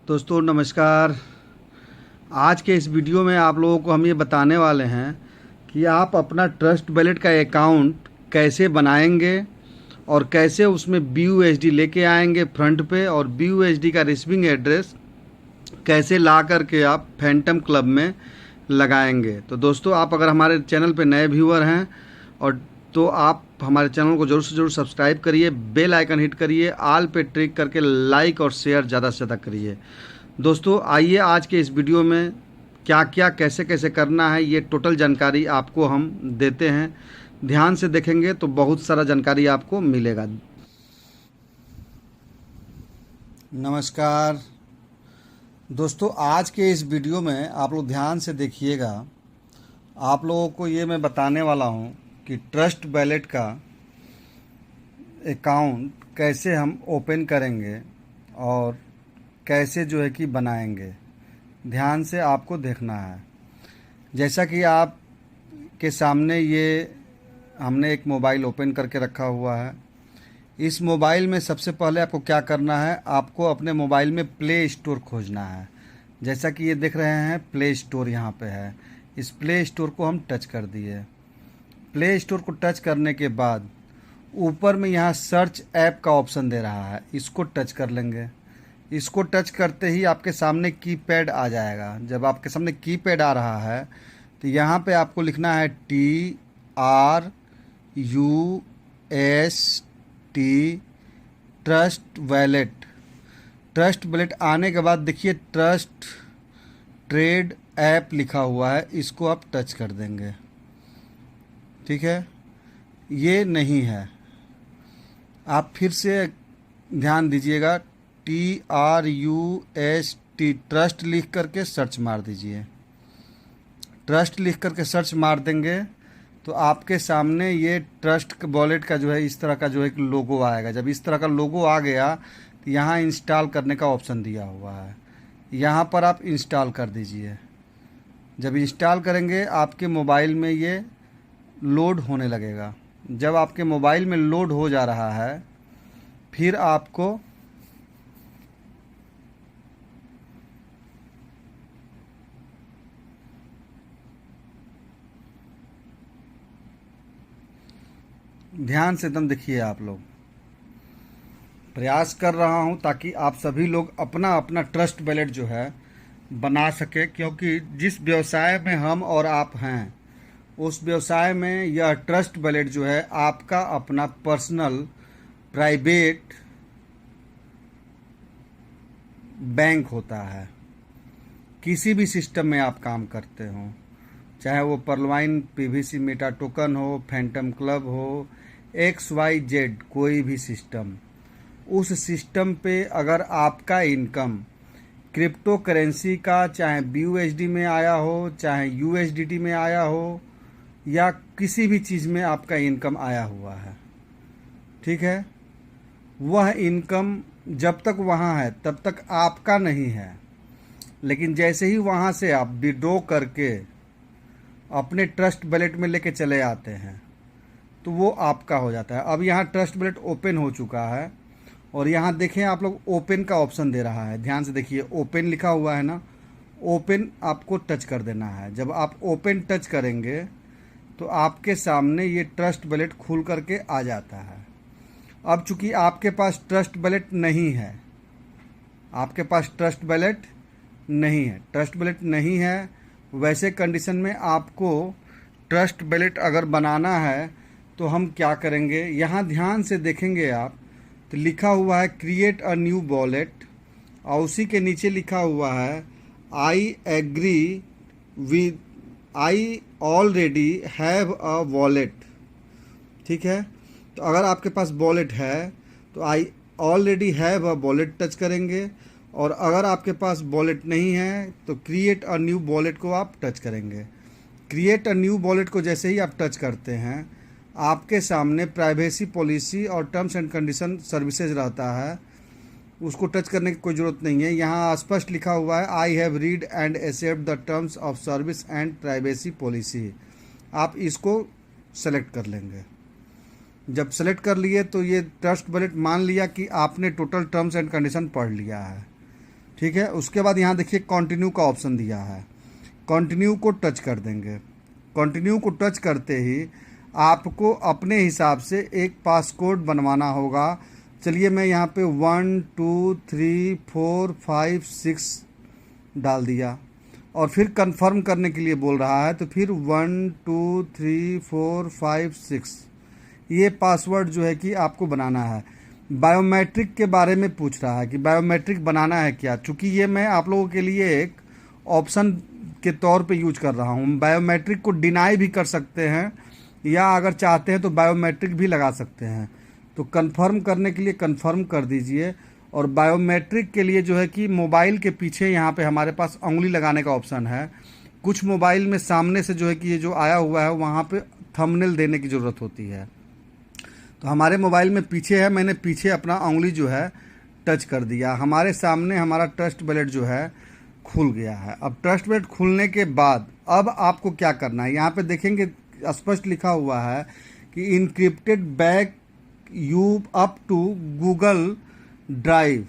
दोस्तों नमस्कार। आज के इस वीडियो में आप लोगों को हम ये बताने वाले हैं कि आप अपना ट्रस्ट वॉलेट का अकाउंट कैसे बनाएंगे और कैसे उसमें BUSD लेके आएंगे फ्रंट पे, और BUSD का रिसीविंग एड्रेस कैसे ला करके आप फैंटम क्लब में लगाएंगे। तो दोस्तों, आप अगर हमारे चैनल पे नए व्यूअर हैं और तो आप हमारे चैनल को ज़रूर से ज़रूर सब्सक्राइब करिए, बेल आइकन हिट करिए, ऑल पे ट्रिक करके लाइक और शेयर ज़्यादा से ज़्यादा करिए। दोस्तों आइए आज के इस वीडियो में क्या क्या कैसे कैसे करना है ये टोटल जानकारी आपको हम देते हैं। ध्यान से देखेंगे तो बहुत सारा जानकारी आपको मिलेगा। नमस्कार दोस्तों, आज के इस वीडियो में आप लोग ध्यान से देखिएगा। आप लोगों को ये मैं बताने वाला हूँ कि ट्रस्ट वॉलेट का अकाउंट कैसे हम ओपन करेंगे और कैसे जो है कि बनाएंगे। ध्यान से आपको देखना है। जैसा कि आप के सामने ये हमने एक मोबाइल ओपन करके रखा हुआ है। इस मोबाइल में सबसे पहले आपको क्या करना है, आपको अपने मोबाइल में प्ले स्टोर खोजना है। जैसा कि ये देख रहे हैं प्ले स्टोर यहाँ पे है। इस प्ले स्टोर को हम टच कर दिए। प्ले स्टोर को टच करने के बाद ऊपर में यहाँ सर्च ऐप का ऑप्शन दे रहा है, इसको टच कर लेंगे। इसको टच करते ही आपके सामने कीपैड आ जाएगा। जब आपके सामने कीपैड आ रहा है तो यहाँ पे आपको लिखना है TRUST trust wallet. Trust wallet आने के बाद देखिए ट्रस्ट ट्रेड ऐप लिखा हुआ है, इसको आप टच कर देंगे। ठीक है, ये नहीं है। आप फिर से ध्यान दीजिएगा, TRUST ट्रस्ट लिख करके सर्च मार दीजिए। ट्रस्ट लिख करके सर्च मार देंगे तो आपके सामने ये ट्रस्ट वॉलेट का जो है इस तरह का जो है एक लोगो आएगा। जब इस तरह का लोगो आ गया तो यहाँ इंस्टॉल करने का ऑप्शन दिया हुआ है, यहाँ पर आप इंस्टॉल कर दीजिए। जब इंस्टॉल करेंगे आपके मोबाइल में ये लोड होने लगेगा। जब आपके मोबाइल में लोड हो जा रहा है फिर आपको ध्यान से एकदम देखिए। आप लोग प्रयास कर रहा हूं ताकि आप सभी लोग अपना अपना ट्रस्ट वॉलेट जो है बना सके, क्योंकि जिस व्यवसाय में हम और आप हैं उस व्यवसाय में यह ट्रस्ट वॉलेट जो है आपका अपना पर्सनल प्राइवेट बैंक होता है। किसी भी सिस्टम में आप काम करते हो, चाहे वो परलवाइन PVC मेटा टोकन हो, फैंटम क्लब हो, XYZ कोई भी सिस्टम, उस सिस्टम पे अगर आपका इनकम क्रिप्टो करेंसी का चाहे BUSD में आया हो, चाहे USDT में आया हो, या किसी भी चीज़ में आपका इनकम आया हुआ है, ठीक है, वह इनकम जब तक वहाँ है तब तक आपका नहीं है। लेकिन जैसे ही वहाँ से आप विड्रॉ करके अपने ट्रस्ट वॉलेट में लेके चले आते हैं तो वो आपका हो जाता है। अब यहाँ ट्रस्ट वॉलेट ओपन हो चुका है और यहाँ देखें आप लोग ओपन का ऑप्शन दे रहा है। ध्यान से देखिए, ओपन लिखा हुआ है ना, ओपन आपको टच कर देना है। जब आप ओपन टच करेंगे तो आपके सामने ये ट्रस्ट वॉलेट खुल करके आ जाता है। अब चूंकि आपके पास ट्रस्ट वॉलेट नहीं है, आपके पास ट्रस्ट वॉलेट नहीं है, ट्रस्ट वॉलेट नहीं है, वैसे कंडीशन में आपको ट्रस्ट वॉलेट अगर बनाना है तो हम क्या करेंगे, यहाँ ध्यान से देखेंगे आप तो लिखा हुआ है क्रिएट अ न्यू वॉलेट, और उसी के नीचे लिखा हुआ है I agree with I already have a wallet. ठीक है, तो अगर आपके पास वॉलेट है तो I already have a wallet touch करेंगे, और अगर आपके पास वॉलेट नहीं है तो क्रिएट अ न्यू वॉलेट को आप टच करेंगे। क्रिएट अ न्यू वॉलेट को जैसे ही आप टच करते हैं आपके सामने प्राइवेसी पॉलिसी और टर्म्स एंड कंडीशन सर्विसेज रहता है, उसको टच करने की कोई ज़रूरत नहीं है। यहाँ स्पष्ट लिखा हुआ है I have read and accept the terms of service and privacy policy. आप इसको सेलेक्ट कर लेंगे। जब सेलेक्ट कर लिए तो ये ट्रस्ट वॉलेट मान लिया कि आपने टोटल टर्म्स एंड कंडीशन पढ़ लिया है। ठीक है। उसके बाद यहाँ देखिए कंटिन्यू का ऑप्शन दिया है, कंटिन्यू को टच कर देंगे। कंटिन्यू को टच करते ही आपको अपने हिसाब से एक पासकोड बनवाना होगा। चलिए मैं यहाँ पे 1 2 3 4 5 6 डाल दिया और फिर कंफर्म करने के लिए बोल रहा है, तो फिर 1 2 3 4 5 6 ये पासवर्ड जो है कि आपको बनाना है। बायोमेट्रिक के बारे में पूछ रहा है कि बायोमेट्रिक बनाना है क्या, चूँकि ये मैं आप लोगों के लिए एक ऑप्शन के तौर पे यूज कर रहा हूँ। बायोमेट्रिक को डिनाई भी कर सकते हैं या अगर चाहते हैं तो बायोमेट्रिक भी लगा सकते हैं। तो कंफर्म करने के लिए कंफर्म कर दीजिए। और बायोमेट्रिक के लिए जो है कि मोबाइल के पीछे यहाँ पे हमारे पास उंगली लगाने का ऑप्शन है। कुछ मोबाइल में सामने से जो है कि ये जो आया हुआ है वहाँ पे थंबनेल देने की ज़रूरत होती है, तो हमारे मोबाइल में पीछे है, मैंने पीछे अपना उंगली जो है टच कर दिया। हमारे सामने हमारा ट्रस्ट वॉलेट जो है खुल गया है। अब ट्रस्ट वॉलेट खुलने के बाद अब आपको क्या करना है, यहाँ पे देखेंगे स्पष्ट लिखा हुआ है कि encrypted back you up to Google Drive.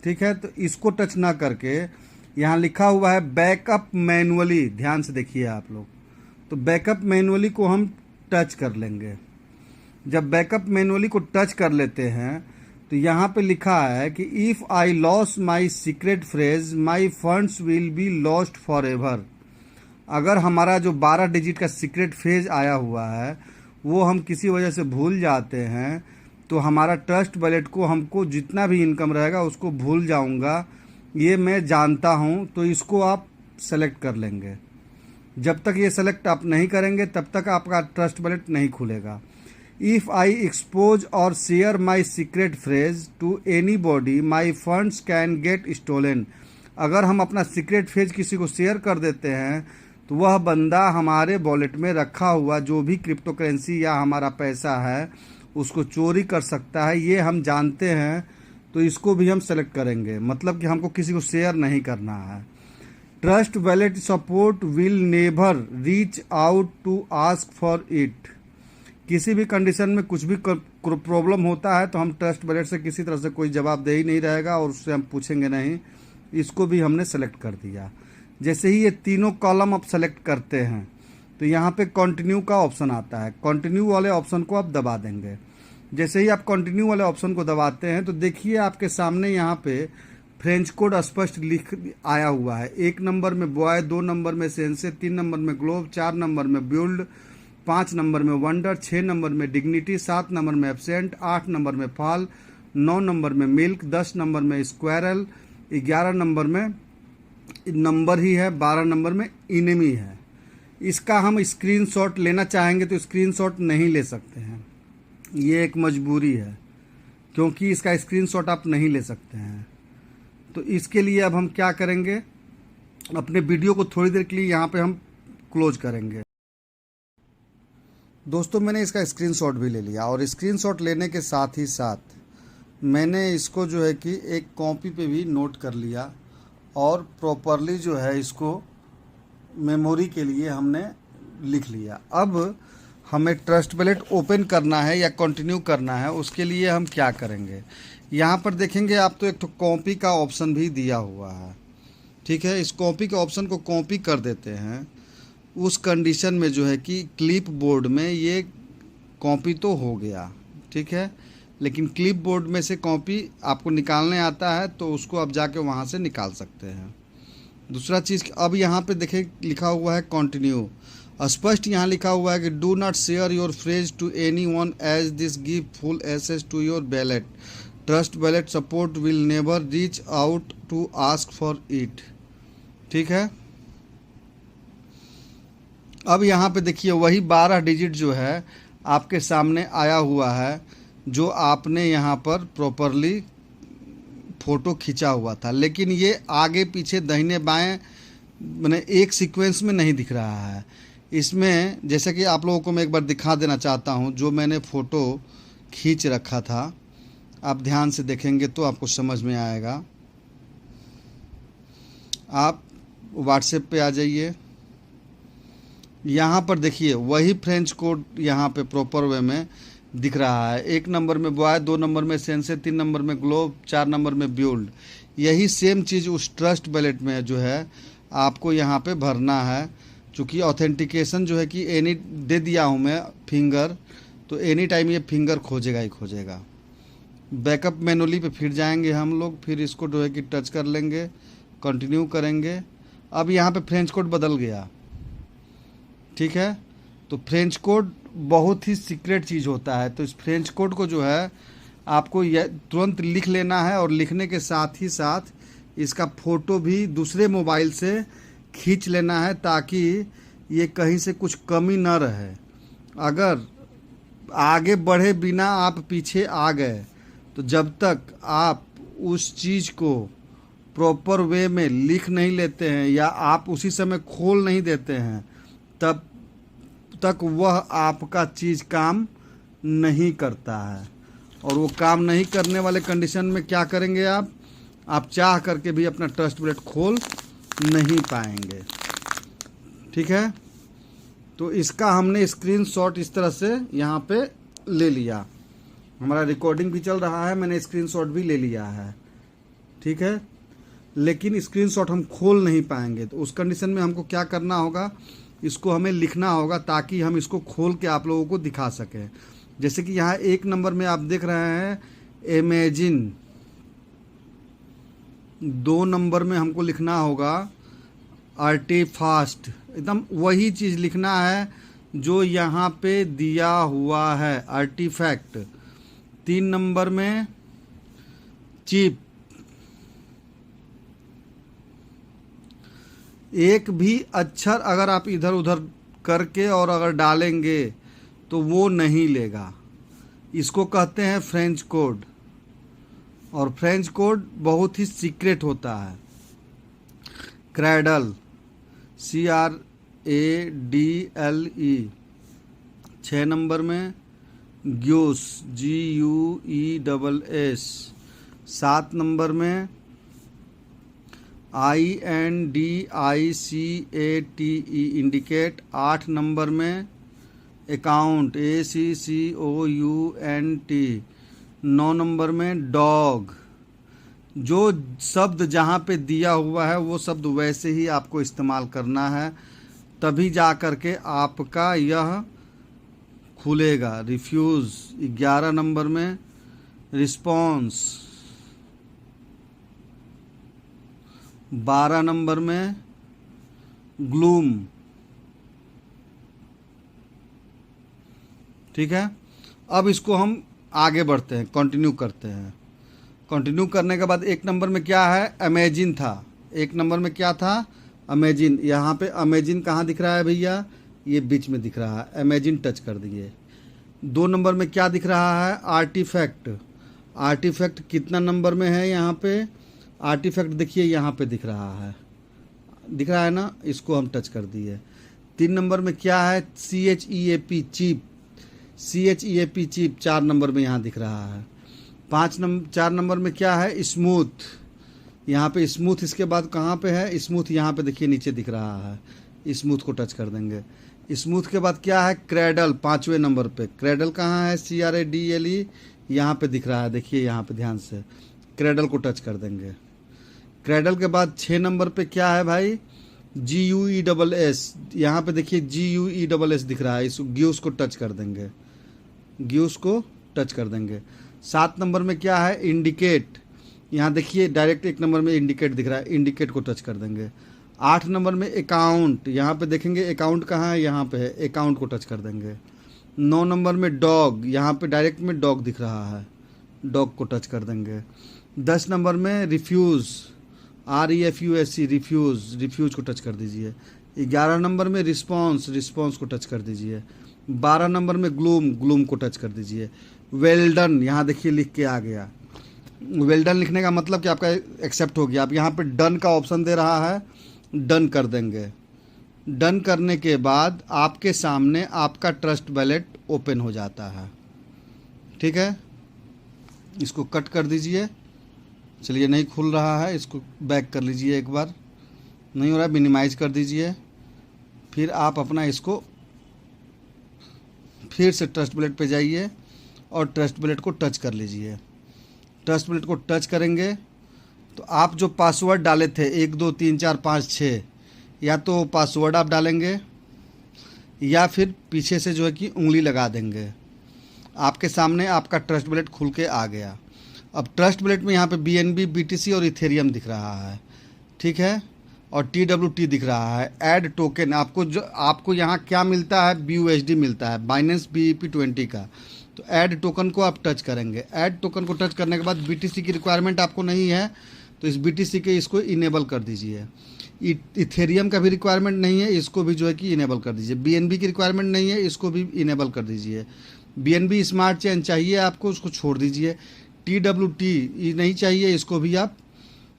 ठीक है, तो इसको टच ना करके यहाँ लिखा हुआ है बैकअप मैनुअली। ध्यान से देखिए आप लोग, तो बैकअप मैनुअली को हम टच कर लेंगे। जब बैकअप मैनुअली को टच कर लेते हैं तो यहाँ पे लिखा है कि if I loss my secret phrase my funds will be lost for ever. अगर हमारा जो 12 डिजिट का सीक्रेट फ्रेज आया हुआ है वो हम किसी वजह से भूल जाते हैं तो हमारा ट्रस्ट वॉलेट को, हमको जितना भी इनकम रहेगा उसको भूल जाऊंगा, ये मैं जानता हूँ। तो इसको आप सेलेक्ट कर लेंगे। जब तक ये सेलेक्ट आप नहीं करेंगे तब तक आपका ट्रस्ट वॉलेट नहीं खुलेगा। If I expose or share my secret phrase to anybody my funds can get stolen. अगर हम अपना सीक्रेट फ्रेज किसी को शेयर कर देते हैं तो वह बंदा हमारे वॉलेट में रखा हुआ जो भी क्रिप्टो करेंसी या हमारा पैसा है उसको चोरी कर सकता है, ये हम जानते हैं। तो इसको भी हम सेलेक्ट करेंगे, मतलब कि हमको किसी को शेयर नहीं करना है। Trust Wallet support will never reach out to ask for it. किसी भी कंडीशन में कुछ भी प्रॉब्लम होता है तो हम ट्रस्ट वॉलेट से किसी तरह से कोई जवाबदेही नहीं रहेगा और उससे हम पूछेंगे नहीं। इसको भी हमने सेलेक्ट कर दिया। जैसे ही ये तीनों कॉलम आप सेलेक्ट करते हैं तो यहाँ पे कंटिन्यू का ऑप्शन आता है। कंटिन्यू वाले ऑप्शन को आप दबा देंगे। जैसे ही आप कंटिन्यू वाले ऑप्शन को दबाते हैं तो देखिए आपके सामने यहाँ पे फ्रेंच कोड स्पष्ट लिख आया हुआ है। 1 नंबर में बॉय, 2 नंबर में सेंसे, 3 नंबर में ग्लोब, 4 नंबर में बिल्ड, 5 नंबर में वंडर, 6 नंबर में डिग्निटी, 7 नंबर में एब्सेंट, 8 नंबर में फॉल, 9 नंबर में मिल्क, 10 नंबर में स्क्वायरल, 11 नंबर में नंबर ही है, 12 नंबर में इनेमी है। इसका हम स्क्रीनशॉट लेना चाहेंगे तो स्क्रीनशॉट नहीं ले सकते हैं, ये एक मजबूरी है क्योंकि इसका स्क्रीनशॉट आप नहीं ले सकते हैं। तो इसके लिए अब हम क्या करेंगे, अपने वीडियो को थोड़ी देर के लिए यहाँ पे हम क्लोज करेंगे। दोस्तों मैंने इसका स्क्रीनशॉट भी ले लिया और स्क्रीनशॉट लेने के साथ ही साथ मैंने इसको जो है कि एक कॉपी पे भी नोट कर लिया और प्रॉपरली जो है इसको मेमोरी के लिए हमने लिख लिया। अब हमें ट्रस्ट वॉलेट ओपन करना है या कंटिन्यू करना है, उसके लिए हम क्या करेंगे, यहाँ पर देखेंगे आप तो एक तो कॉपी का ऑप्शन भी दिया हुआ है। ठीक है, इस कॉपी के ऑप्शन को कॉपी कर देते हैं। उस कंडीशन में जो है कि क्लिप बोर्ड में ये कॉपी तो हो गया, ठीक है, लेकिन क्लिप बोर्ड में से कॉपी आपको निकालने आता है तो उसको आप जाके वहाँ से निकाल सकते हैं। दूसरा चीज़, अब यहाँ पे देखें लिखा हुआ है कंटिन्यू, स्पष्ट यहाँ लिखा हुआ है कि do not share your phrase to anyone as this give full access to your wallet. Trust Wallet support will never reach out to ask for it. ठीक है, अब यहाँ पे देखिए वही 12 डिजिट जो है आपके सामने आया हुआ है जो आपने यहाँ पर प्रॉपरली फ़ोटो खींचा हुआ था, लेकिन ये आगे पीछे दाहिने बाएं मैंने एक सीक्वेंस में नहीं दिख रहा है। इसमें जैसे कि आप लोगों को मैं एक बार दिखा देना चाहता हूँ, जो मैंने फ़ोटो खींच रखा था, आप ध्यान से देखेंगे तो आपको समझ में आएगा। आप व्हाट्सएप पे आ जाइए, यहाँ पर देखिए वही फ्रेंच कोड यहाँ पे प्रॉपर वे में दिख रहा है। 1 नंबर में बॉय, 2 नंबर में सेंसे, 3 नंबर में ग्लोब, 4 नंबर में बिल्ड। यही सेम चीज़ उस ट्रस्ट वैलेट में जो है आपको यहाँ पे भरना है। चूँकि ऑथेंटिकेशन जो है कि एनी दे दिया हूँ मैं फिंगर, तो एनी टाइम ये फिंगर खोजेगा ही खोजेगा। बैकअप मैनुअली पे फिर जाएंगे हम लोग, फिर इसको जो है कि टच कर लेंगे, कंटिन्यू करेंगे। अब यहाँ पे फ्रेंच कोड बदल गया, ठीक है। तो फ्रेंच कोड बहुत ही सीक्रेट चीज़ होता है, तो इस फ्रेंच कोड को जो है आपको तुरंत लिख लेना है, और लिखने के साथ ही साथ इसका फ़ोटो भी दूसरे मोबाइल से खींच लेना है, ताकि ये कहीं से कुछ कमी ना रहे। अगर आगे बढ़े बिना आप पीछे आ गए, तो जब तक आप उस चीज़ को प्रॉपर वे में लिख नहीं लेते हैं या आप उसी समय खोल नहीं देते हैं, तब तक वह आपका चीज़ काम नहीं करता है। और वो काम नहीं करने वाले कंडीशन में क्या करेंगे आप चाह करके भी अपना ट्रस्ट वैलेट खोल नहीं पाएंगे, ठीक है। तो इसका हमने स्क्रीनशॉट इस तरह से यहाँ पे ले लिया, हमारा रिकॉर्डिंग भी चल रहा है, मैंने स्क्रीनशॉट भी ले लिया है, ठीक है। लेकिन स्क्रीनशॉट हम खोल नहीं पाएंगे, तो उस कंडीशन में हमको क्या करना होगा, इसको हमें लिखना होगा, ताकि हम इसको खोल के आप लोगों को दिखा सकें। जैसे कि यहाँ 1 नंबर में आप देख रहे हैं इमेजिन, 2 नंबर में हमको लिखना होगा आर्टिफास्ट, एकदम वही चीज़ लिखना है जो यहाँ पे दिया हुआ है, आर्टिफैक्ट। 3 नंबर में चिप, एक भी अक्षर अगर आप इधर उधर करके और अगर डालेंगे तो वो नहीं लेगा। इसको कहते हैं फ्रेंच कोड, और फ्रेंच कोड बहुत ही सीक्रेट होता है। क्रैडल, CRADLE, 6 नंबर में ग्यूस, GUESS, 7 नंबर में INDICATE, इंडिकेट, 8 नंबर में अकाउंट, ACCOUNT, 9 नंबर में डॉग। जो शब्द जहाँ पे दिया हुआ है वो शब्द वैसे ही आपको इस्तेमाल करना है, तभी जा कर के आपका यह खुलेगा। रिफ्यूज़, 11 नंबर में रिस्पॉन्स, 12 नंबर में ग्लूम, ठीक है। अब इसको हम आगे बढ़ते हैं, कंटिन्यू करते हैं। कंटिन्यू करने के बाद 1 नंबर में क्या है, अमेजिन था। 1 नंबर में क्या था, अमेजिन। यहाँ पे अमेजिन कहाँ दिख रहा है भैया, ये बीच में दिख रहा है, अमेजिन टच कर दिए। 2 नंबर में क्या दिख रहा है, आर्टिफैक्ट। आर्टिफैक्ट कितना नंबर में है, यहाँ पे आर्टिफैक्ट देखिए यहाँ पे दिख रहा है ना, इसको हम टच कर दिए। 3 नंबर में क्या है, CHEAP, चीप, CHEAP चीप, 4 नंबर में यहाँ दिख रहा है। 4 नंबर में क्या है, स्मूथ, यहाँ पे स्मूथ। इसके बाद कहाँ पे है स्मूथ, यहाँ पे देखिए नीचे दिख रहा है, स्मूथ को टच कर देंगे। स्मूथ के बाद क्या है, क्रैडल, 5वें नंबर पे। क्रैडल कहाँ है, CRADLE, यहाँ पे दिख रहा है, देखिए यहाँ पे ध्यान से, क्रैडल को टच कर देंगे। क्रैडल के बाद 6 नंबर पे क्या है भाई, GUESS, यहाँ पे देखिए GUESS दिख रहा है, इस ग्यूस को टच कर देंगे, ग्यूस को टच कर देंगे। 7 नंबर में क्या है, इंडिकेट, यहाँ देखिए डायरेक्ट 1 नंबर में इंडिकेट दिख रहा है, इंडिकेट को टच कर देंगे। 8 नंबर में अकाउंट, यहाँ पे देखेंगे अकाउंट कहाँ है, यहाँ पे है, अकाउंट को टच कर देंगे। 9 नंबर में डॉग, यहाँ पे डायरेक्ट में डॉग दिख रहा है, डॉग को टच कर देंगे। 10 नंबर में रिफ्यूज़, REFUSE, रिफ्यूज़ को टच कर दीजिए। 11 नंबर में रिस्पॉन्स को टच कर दीजिए। 12 नंबर में ग्लूम को टच कर दीजिए। वेल डन, यहाँ देखिए लिख के आ गया। वेल डन लिखने का मतलब कि आपका एक्सेप्ट हो गया। आप यहाँ पे डन का ऑप्शन दे रहा है, डन कर देंगे। डन करने के बाद आपके सामने आपका ट्रस्ट वैलेट ओपन हो जाता है, ठीक है। इसको कट कर दीजिए, चलिए नहीं खुल रहा है, इसको बैक कर लीजिए, एक बार नहीं हो रहा है मिनिमाइज कर दीजिए। फिर आप अपना इसको फिर से ट्रस्ट वैलेट पे जाइए और ट्रस्ट वैलेट को टच कर लीजिए। ट्रस्ट वैलेट को टच करेंगे, तो आप जो पासवर्ड डाले थे 1 2 3 4 5 6, या तो पासवर्ड आप डालेंगे या फिर पीछे से जो है कि उंगली लगा देंगे। आपके सामने आपका ट्रस्ट वॉलेट खुल के आ गया। अब ट्रस्ट वॉलेट में यहाँ पे BNB, BTC और इथेरियम दिख रहा है, ठीक है, और TWT दिख रहा है। ऐड टोकन आपको यहाँ क्या मिलता है, BUSD मिलता है, बाइनेंस BEP20 का। तो ऐड टोकन को आप टच करेंगे। ऐड टोकन को टच करने के बाद BTC की रिक्वायरमेंट आपको नहीं है तो इस BTC के इसको इनेबल कर दीजिए। इथेरियम का भी रिक्वायरमेंट नहीं है, इसको भी जो है कि इनेबल कर दीजिए। BNB की रिक्वायरमेंट नहीं है, इसको भी इनेबल कर दीजिए। BNB स्मार्ट चेन चाहिए आपको, उसको छोड़ दीजिए। TWT नहीं चाहिए, इसको भी आप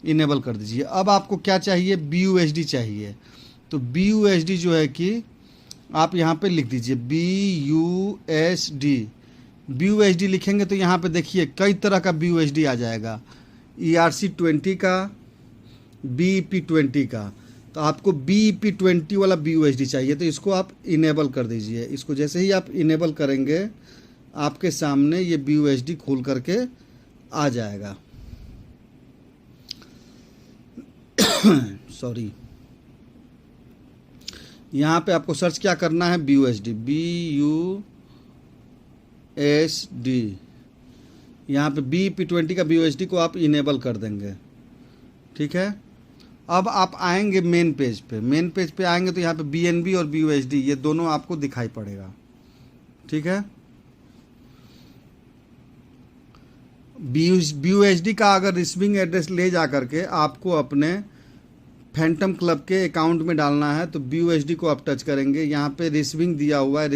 इनेबल कर दीजिए। अब आपको क्या चाहिए, BUSD चाहिए। तो BUSD जो है कि आप यहाँ पे लिख दीजिए BUSD। BUSD लिखेंगे तो यहाँ पे देखिए कई तरह का BUSD आ जाएगा, ERC20 का, BEP20 का। तो आपको BEP20 वाला BUSD चाहिए, तो इसको आप इनेबल कर दीजिए। इसको जैसे ही आप इनेबल करेंगे आपके सामने ये BUSD खोल करके आ जाएगा। सॉरी, यहाँ पे आपको सर्च क्या करना है, BUSD, BUSD। यहाँ पे BEP20 का BUSD को आप इनेबल कर देंगे, ठीक है। अब आप आएंगे मेन पेज पे। मेन पेज पे आएंगे तो यहाँ पे BNB और BUSD ये दोनों आपको दिखाई पड़ेगा, ठीक है। BUSD का अगर रिसीविंग एड्रेस ले जा करके आपको अपने फैंटम क्लब के अकाउंट में डालना है तो BUSD को आप टच करेंगे। यहाँ पे रिसीविंग दिया हुआ है,